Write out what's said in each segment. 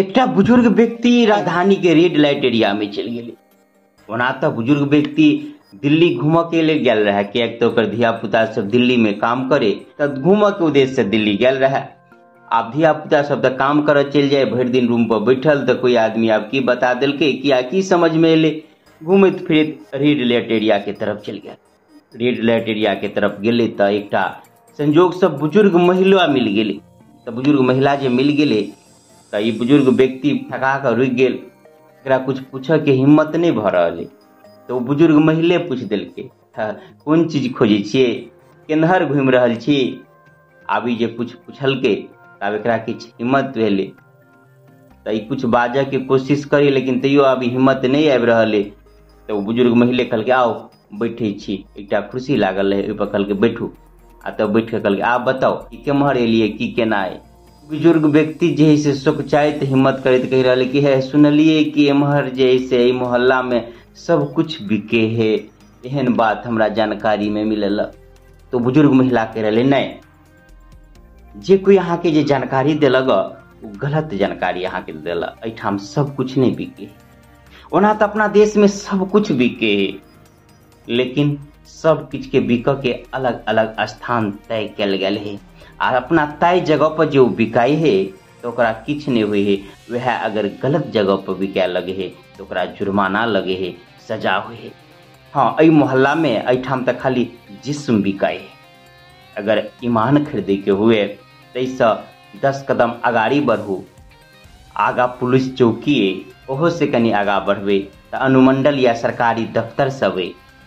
एकटा बुजुर्ग व्यक्ति राजधानी के रेड लाइट एरिया में चल गए। ओना तो बुजुर्ग व्यक्ति दिल्ली घूम के लिए गल रहा कि एक तो धिया पुता सब दिल्ली में काम करे तब घूम के उद्देश्य से दिल्ली गल रहा। आप धिया पुता सब तो काम कर चल जाए, भर दिन रूम पर बैठल तो कोई आदमी आप की बता दिल की समझ में ले, घूमत फिरत रेड लाइट एरिया के तरफ चल गया। रेड लाइट एरिया के तरफ गए तो एक संजोग से बुजुर्ग महिला मिल गए। तो बुजुर्ग महिला जो मिल गए तो ये बुजुर्ग व्यक्ति थका कर रुक गए, कुछ पूछे के हिम्मत नहीं भ रहा। तो बुजुर्ग महिले पूछ दिल कौन चीज खोजे छे, केनहर घूम रहा छी। अभी जे कुछ पूछल के तब एकरा किछ हिम्मत भेले तो कुछ बाजे के कोशिश करी, लेकिन तैयो अभी हिम्मत नहीं आबि रहले। तो बुजुर्ग महिले कहल के आओ बैठे छी, एकटा कुर्सी लागल है ओहि पर कहल के बैठू। आ तब बैठ के कहल के आप बताओ कि केम्हर एलिए की केना है। बुजुर्ग व्यक्ति जे है से सोचाइत हिम्मत करैत कह रहा कि है सुनलिए कि एम्हर जे है से मोहल्ला में सब कुछ बिके है, एहन बात हमरा जानकारी में मिलल। तो बुजुर्ग महिला कह रहे नहीं, जे कोई यहाँ के जे जानकारी दिलक वो गलत जानकारी यहाँ के दिलक। एठाम सब कुछ नहीं बिके, ओना तो अपना देश में सब कुछ बिके है, लेकिन सब किछ के बिक के अलग अलग स्थान तय कल गए है। और अपना तय जगह पर जो बिकाई है तो ओकरा किछ नहीं हुई है। वह अगर गलत जगह पर बिकाय लगे है तो ओकरा जुर्माना लगे है, सजा हुई है। हाँ, अई मोहल्ला में एठाम तक खाली जिस्म बिकाई है। अगर ईमान खरीदे के हुए तो 10 कदम अगाड़ी बढ़ू, आगा पुलिस चौकी ओहो से कनी आगा बढ़बे तो अनुमंडल या सरकारी दफ्तर सब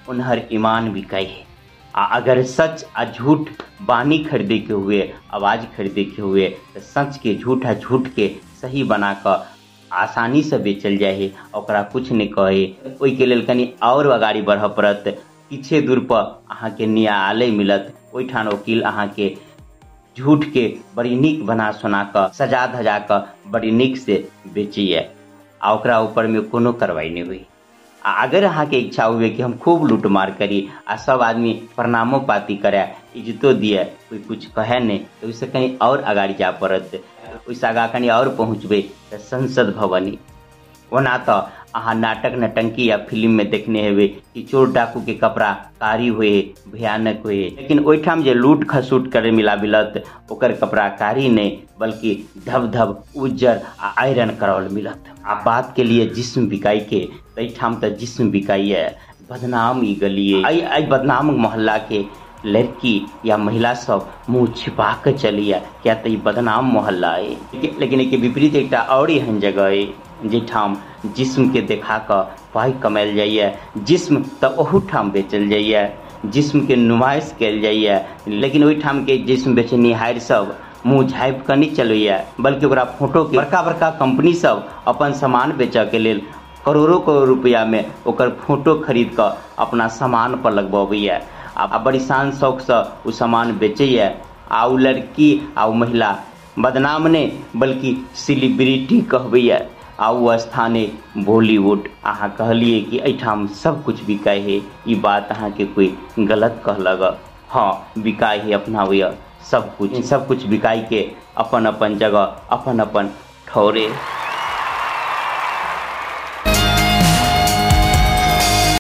उन्हर ईमान बिकाई है। अगर सच आ झूठ बानी खरीदे के हुए, आवाज खरीदे के हुए तो सच के झूठ आ झूठ के सही बना कर आसानी से बेचल जाए है, ओकरा कुछ नहीं कहे। ओई के लेल कनी और अगाड़ी बढ़ पड़त। पीछे दूर पर अहाँ के न्यायालय मिलत, ओइठान वकील अहाँ के झूठ के बड़ी नीक बना सुना कर सजा धजा कर बड़ी नीक से बेचिए, आ ओकरा ऊपर में कोनो कार्रवाई नहीं हुई। अगर अहाँ के इच्छा हुए कि हम खूब लूट मार करी आ सब आदमी प्रणामो पाती करे, इज्जतो दिए, कोई कुछ कहे नहीं, तो उससे कहीं और अगाड़ी जा पड़त। उससे आगा कहीं और पहुँचबे तो संसद भवन। ओना तो अहाँ नाटक नटंकी या फिल्म में देखने हेबे कि चोर डाकू के कपड़ा कारी हुए भयानक हुए, लेकिन ओइठाम जे लूट खसूट करे मिला मिलत ओकर कपड़ा कारी नहीं बल्कि धब धब उज्जर आ आयरन करावल मिलत। आ बात के लिए जिस्म बिकाई के एठाम तो जिस्म बिकाई है। बदनाम ई गली आई बदनाम मोहल्ला के लड़की या महिला सब मुंह छिपा के चलिए, क्या तो बदनाम मोहल्ला है। लेकिन एक विपरीत एक और एहन जगह है जिठाम जिस्म के देखा कर पाई कमायल जाइए, जिस्म तो ओहू ठाम बेचल जाइए, जिस्म के नुमाइश कल जाइए, लेकिन ओहिठाम के जिस्म बेचनिहार सब मुँह झाँपि कर नहीं चलैया, बल्कि ओकरा फोटो के बड़का बड़का कंपनी सब अपन सामान बेचऽ के लेल करोड़ों करोड़ रुपया में ओकर फोटो खरीद कर अपना सामान पर लगबैया। आ बड़ी शान शौक से उ सामान बेचैया। आ उ लड़की आ उ महिला बदनाम नहीं बल्कि सेलिब्रिटी कहबैया। आ उ स्थाने बॉलीवुड। अहाँ कहलिए कि एठाम सब कुछ बिकाई है, ये बात अहाँ के कोई गलत कहलक। हाँ, बिकाई है अपना हुआ सब कुछ बिकाई के अपन अपन जगह अपन अपन ठौरे।